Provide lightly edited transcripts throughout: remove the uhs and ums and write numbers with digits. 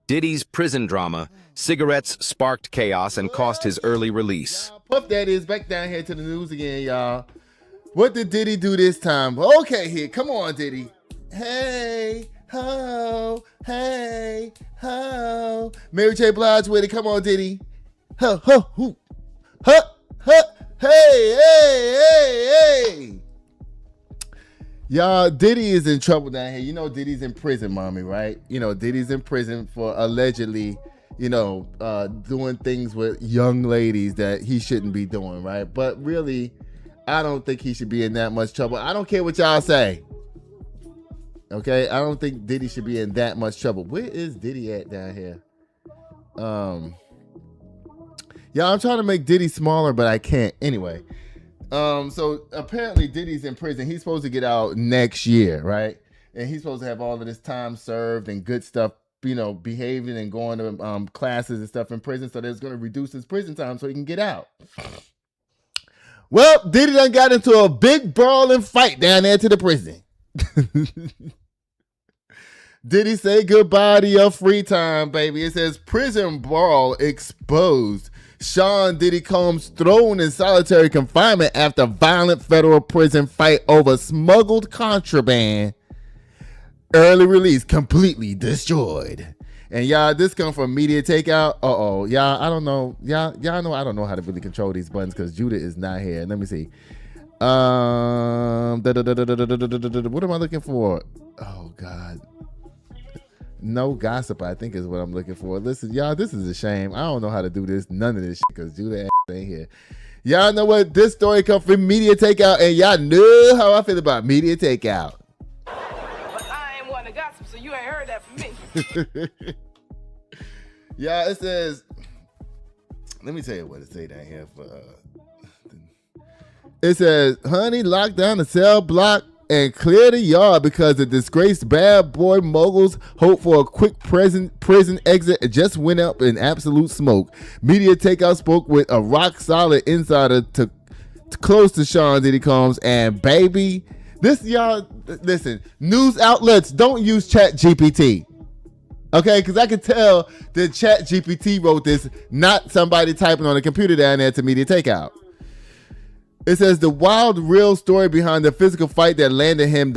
Diddy's prison drama, cigarettes sparked chaos and cost his early release. Puff Daddy is back down here to the news again, y'all. What did Diddy do this time? Okay, here, come on, Diddy. Hey, ho, hey, ho. Mary J. Blige with it. Come on, Diddy. Ho, ho, hoo. Huh, huh, hey, hey, hey, hey. Y'all, Diddy is in trouble down here. You know Diddy's in prison, mommy, right? You know, Diddy's in prison for allegedly, doing things with young ladies that he shouldn't be doing, right? But really, I don't think he should be in that much trouble. I don't care what y'all say. Okay? I don't think Diddy should be in that much trouble. Where is Diddy at down here? Yeah, I'm trying to make Diddy smaller, but I can't. Anyway. So apparently Diddy's in prison. He's supposed to get out next year, right? And he's supposed to have all of this time served and good stuff, behaving and going to classes and stuff in prison. So that's going to reduce his prison time so he can get out. Well, Diddy done got into a big brawling fight down there to the prison. Diddy say goodbye to your free time, baby. It says prison brawl exposed. Sean Diddy Combs thrown in solitary confinement after violent federal prison fight over smuggled contraband. Early release completely destroyed. And y'all, this come from Media Takeout. Y'all, I don't know. Y'all know I don't know how to really control these buttons because Judah is not here. Let me see. What am I looking for? Oh God. No gossip, I think is what I'm looking for. Listen, y'all, this is a shame. I don't know how to do this. None of this shit because Judah ain't here. Y'all know what? This story comes from Media Takeout, and y'all know how I feel about Media Takeout. But I ain't one to gossip, so you ain't heard that from me. Yeah, it says, let me tell you what it say down here. It says, honey, lock down the cell block and clear the yard because the disgraced bad boy moguls hope for a quick prison exit just went up in absolute smoke. Media Takeout spoke with a rock solid insider to close to Sean Diddy Combs, and baby, this, y'all, listen, news outlets don't use Chat GPT. Okay, because I can tell that Chat GPT wrote this, not somebody typing on a computer down there to Media Takeout. It says the wild, real story behind the physical fight that landed him in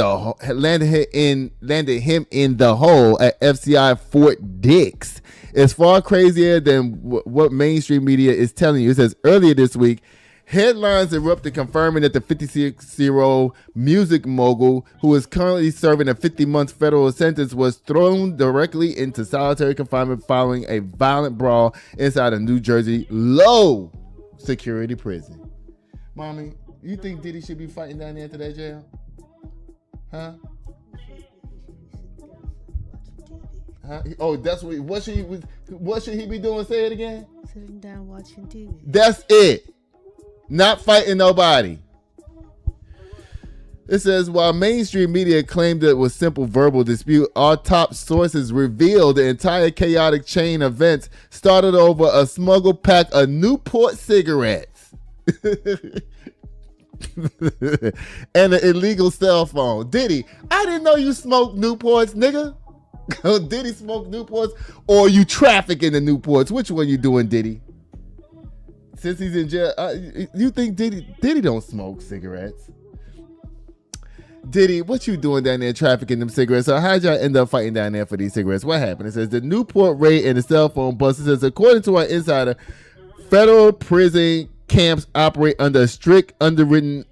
the hole at FCI Fort Dix is far crazier than what mainstream media is telling you. It says earlier this week, headlines erupted confirming that the 56-year-old music mogul, who is currently serving a 50-month federal sentence, was thrown directly into solitary confinement following a violent brawl inside a New Jersey low security prison. Mommy, you think Diddy should be fighting down there to that jail? Huh? Oh, that's what should he be doing? Say it again. Sitting down watching TV. That's it. Not fighting nobody. It says, while mainstream media claimed it was simple verbal dispute, our top sources revealed the entire chaotic chain of events started over a smuggled pack of Newport cigarettes. And an illegal cell phone. Diddy, I didn't know you smoked Newports, nigga. Diddy smoke Newports, or you trafficking the Newports? Which one you doing, Diddy? Since he's in jail, you think Diddy don't smoke cigarettes? Diddy, what you doing down there trafficking them cigarettes? So how'd y'all end up fighting down there for these cigarettes? What happened? It says the Newport raid and the cell phone bust. It says according to our insider, federal prison camps operate under a strict unwritten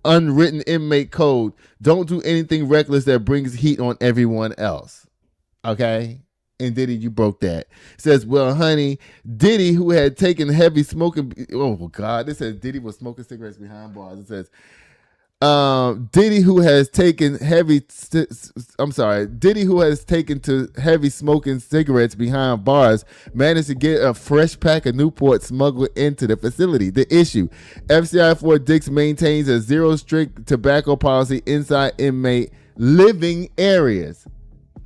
inmate code. Don't do anything reckless that brings heat on everyone else. Okay? And Diddy, you broke that. It says, well, honey, Diddy, who had taken heavy smoking... Oh, God. This says Diddy was smoking cigarettes behind bars. It says... Diddy, who has taken to heavy smoking cigarettes behind bars, managed to get a fresh pack of Newport smuggled into the facility. The issue: FCI Fort Dix maintains a zero strict tobacco policy inside inmate living areas.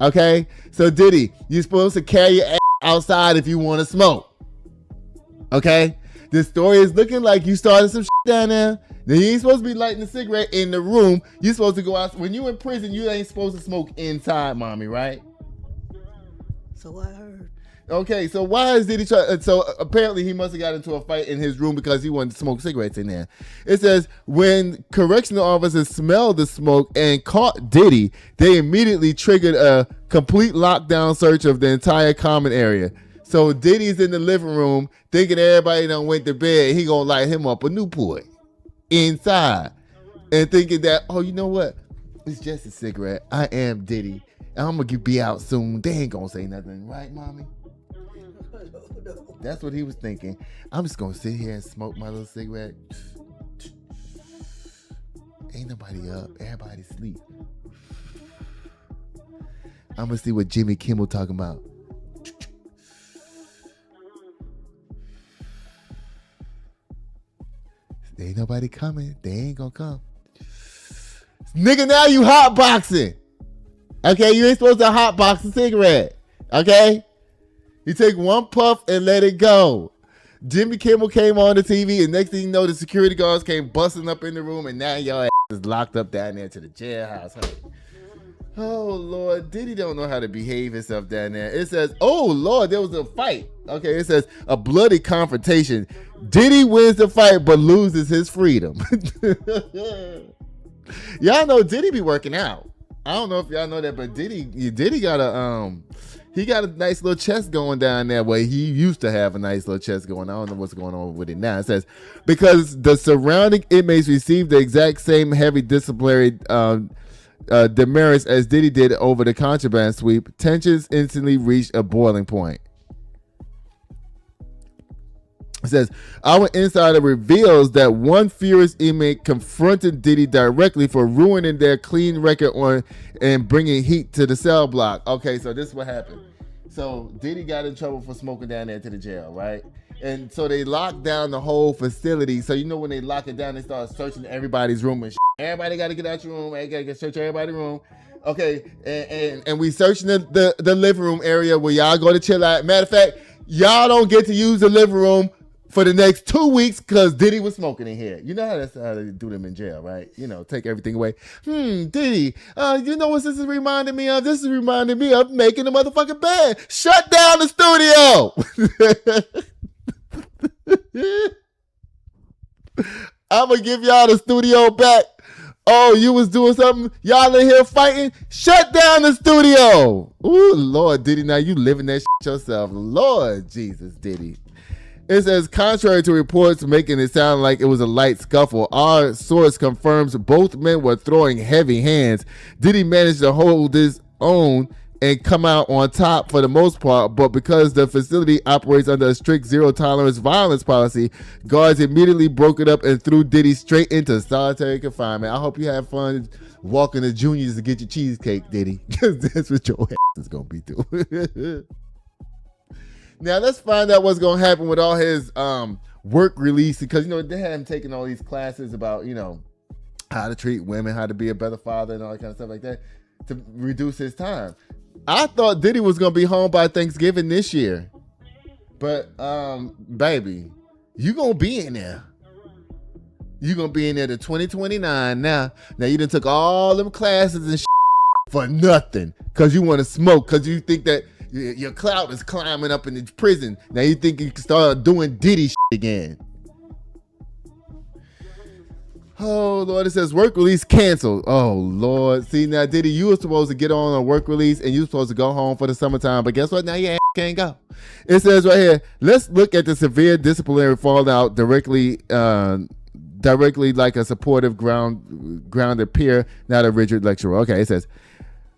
Okay, so Diddy, you're supposed to carry your ass outside if you want to smoke. Okay, this story is looking like you started some shit down there. Then you ain't supposed to be lighting a cigarette in the room. You're supposed to go out. When you in prison, you ain't supposed to smoke inside, mommy, right? So I heard. Okay, so why is Diddy trying? So apparently he must have got into a fight in his room because he wanted to smoke cigarettes in there. It says when correctional officers smelled the smoke and caught Diddy, they immediately triggered a complete lockdown search of the entire common area. So Diddy's in the living room thinking everybody done went to bed. He gonna light him up a Newport inside and thinking that, oh, you know what? It's just a cigarette. I am Diddy. And I'm gonna be out soon. They ain't gonna say nothing, right, mommy? That's what he was thinking. I'm just gonna sit here and smoke my little cigarette. Ain't nobody up. Everybody sleep. I'm gonna see what Jimmy Kimmel talking about. There ain't nobody coming. They ain't gonna come. Nigga, now you hotboxing. Okay, you ain't supposed to hotbox a cigarette. Okay? You take one puff and let it go. Jimmy Kimmel came on the TV, and next thing you know, the security guards came busting up in the room, and now your ass is locked up down there to the jailhouse. Oh, Lord. Diddy don't know how to behave himself down there. It says, oh, Lord, there was a fight. Okay, it says a bloody confrontation. Diddy wins the fight, but loses his freedom. Y'all know Diddy be working out. I don't know if y'all know that, but Diddy got he got a nice little chest going down there. Well, he used to have a nice little chest going. I don't know what's going on with it now. It says, because the surrounding inmates received the exact same heavy disciplinary demerits as Diddy did over the contraband sweep, tensions instantly reached a boiling point. It says, our insider reveals that one furious inmate confronted Diddy directly for ruining their clean record on and bringing heat to the cell block. Okay, so this is what happened. So Diddy got in trouble for smoking down there to the jail, right? And so they locked down the whole facility. So you know when they lock it down, they start searching everybody's room and shit. Everybody got to get out your room. Everybody got to search everybody's room. Okay, and we searching the living room area where y'all go to chill out. Matter of fact, y'all don't get to use the living room for the next 2 weeks because Diddy was smoking in here. You know how that's how they do them in jail, right? You know, take everything away. Diddy, you know what this is reminding me of? This is reminding me of making the motherfucking bed. Shut down the studio. I'm going to give y'all the studio back. Oh, you was doing something? Y'all in here fighting? Shut down the studio. Ooh, Lord, Diddy, now you living that shit yourself. Lord Jesus, Diddy. It says, contrary to reports making it sound like it was a light scuffle, our source confirms both men were throwing heavy hands. Diddy managed to hold his own and come out on top for the most part, but because the facility operates under a strict zero-tolerance violence policy, guards immediately broke it up and threw Diddy straight into solitary confinement. I hope you have fun walking to Junior's to get your cheesecake, Diddy, because that's what your ass is going to be doing. Now, let's find out what's going to happen with all his work release, because, you know, they had him taking all these classes about, you know, how to treat women, how to be a better father and all that kind of stuff like that to reduce his time. I thought Diddy was going to be home by Thanksgiving this year. But, baby, you going to be in there. You going to be in there to 2029 now. Now, you done took all them classes and for nothing because you want to smoke, because you think that your clout is climbing up in the prison. Now you think you can start doing Diddy shit again. Oh, Lord, it says work release canceled. Oh, Lord. See, now, Diddy, you were supposed to get on a work release and you were supposed to go home for the summertime. But guess what? Now your ass can't go. It says right here, let's look at the severe disciplinary fallout directly like a supportive grounded peer, not a rigid lecturer. Okay, it says,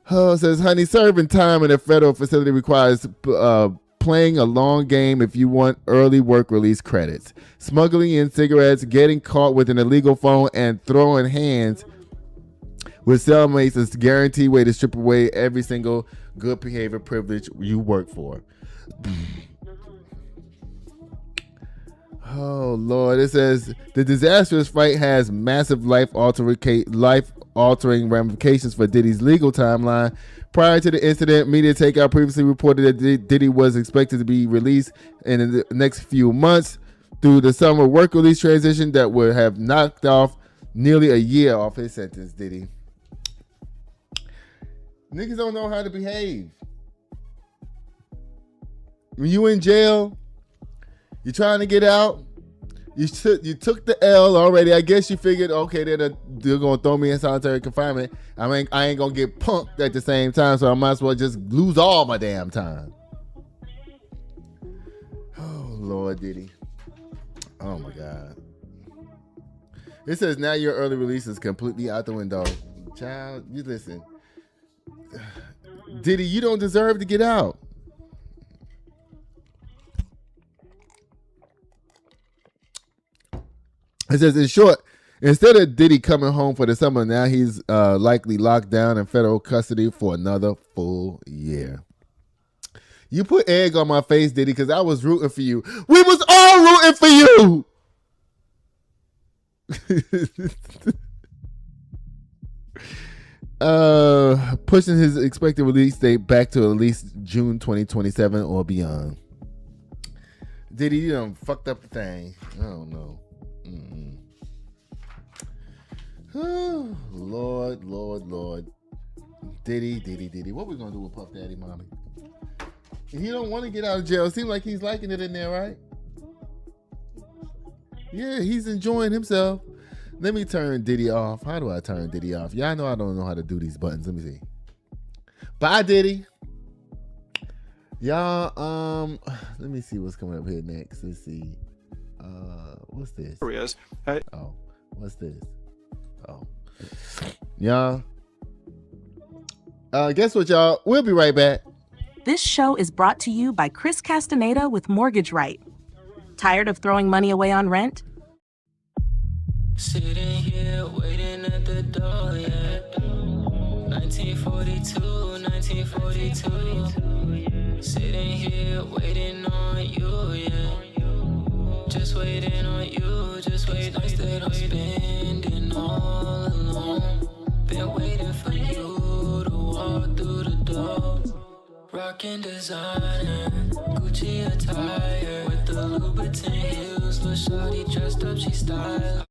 honey, serving time in a federal facility requires playing a long game if you want early work release credits. Smuggling in cigarettes, getting caught with an illegal phone, and throwing hands with cellmates is a guaranteed way to strip away every single good behavior privilege you work for. Oh, Lord. It says the disastrous fight has massive life-altering ramifications for Diddy's legal timeline. Prior to the incident, Media Takeout previously reported that Diddy was expected to be released in the next few months through the summer work release transition that would have knocked off nearly a year off his sentence, Diddy. Niggas don't know how to behave. when you in jail, you trying to get out. You took the L already. I guess you figured, okay, they're gonna throw me in solitary confinement. I mean, I ain't gonna get punked at the same time, so I might as well just lose all my damn time. Oh Lord, Diddy. Oh my God. It says now your early release is completely out the window. Child, you listen. Diddy, you don't deserve to get out. It says, in short, instead of Diddy coming home for the summer, now he's likely locked down in federal custody for another full year. You put egg on my face, Diddy, because I was rooting for you. We was all rooting for you. Pushing his expected release date back to at least June 2027 or beyond. Diddy, you done fucked up the thing. I don't know. Oh, Lord. Diddy. What we gonna do with Puff Daddy, mommy? He don't want to get out of jail. Seems like he's liking it in there, right? Yeah, he's enjoying himself. Let me turn Diddy off. How do I turn Diddy off? Y'all know I don't know how to do these buttons. Let me see. Bye, Diddy. Y'all, let me see what's coming up here next. Let's see. What's this? Oh, what's this? Oh. Y'all. Guess what, y'all? We'll be right back. This show is brought to you by Chris Castaneda with Mortgage Right. Tired of throwing money away on rent? Sitting here waiting at the door, yeah. 1942. Sitting here waiting on you, yeah. Just waiting on you, just waiting. Nights that I'm spending all alone. Been waiting for you to walk through the door. Rockin' designer, Gucci attire with the Louboutin heels. Lil' shawty dressed up, she style.